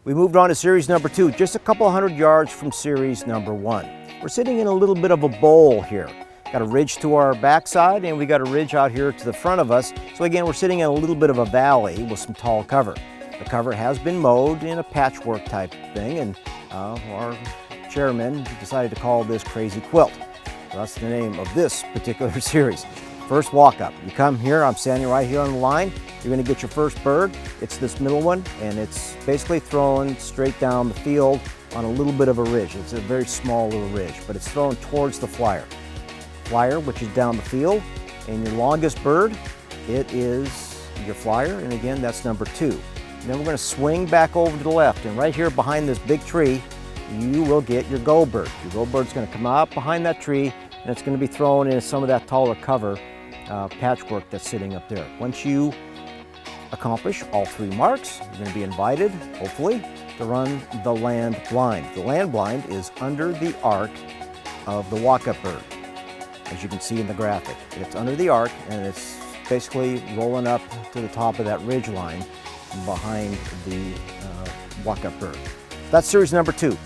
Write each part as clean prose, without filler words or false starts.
We moved on to series number 2, just a couple hundred yards from series number 1. We're sitting in a little bit of a bowl here. Got a ridge to our backside and we got a ridge out here to the front of us. So again, we're sitting in a little bit of a valley with some tall cover. The cover has been mowed in a patchwork type thing, and our chairman decided to call this Crazy Quilt. So that's the name of this particular series. First walk up. You come here, I'm standing right here on the line. You're gonna get your first bird. It's this middle one, and it's basically thrown straight down the field on a little bit of a ridge. It's a very small little ridge, but it's thrown towards the flyer. Flyer, which is down the field, and your longest bird, it is your flyer, and again, that's number 2. And then we're gonna swing back over to the left, and right here behind this big tree, you will get your go bird. Your go bird's gonna come out behind that tree, and it's gonna be thrown in some of that taller cover patchwork that's sitting up there. Once you accomplish all 3 marks, you're going to be invited, hopefully, to run the land blind. The land blind is under the arc of the walk-up bird, as you can see in the graphic. It's under the arc, and it's basically rolling up to the top of that ridge line behind the walk-up bird. That's series number 2.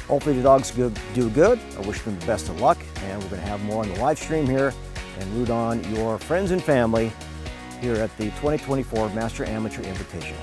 Hopefully the dogs do good. I wish them the best of luck, and we're going to have more on the live stream here, and root on your friends and family here at the 2024 Master Amateur Invitational.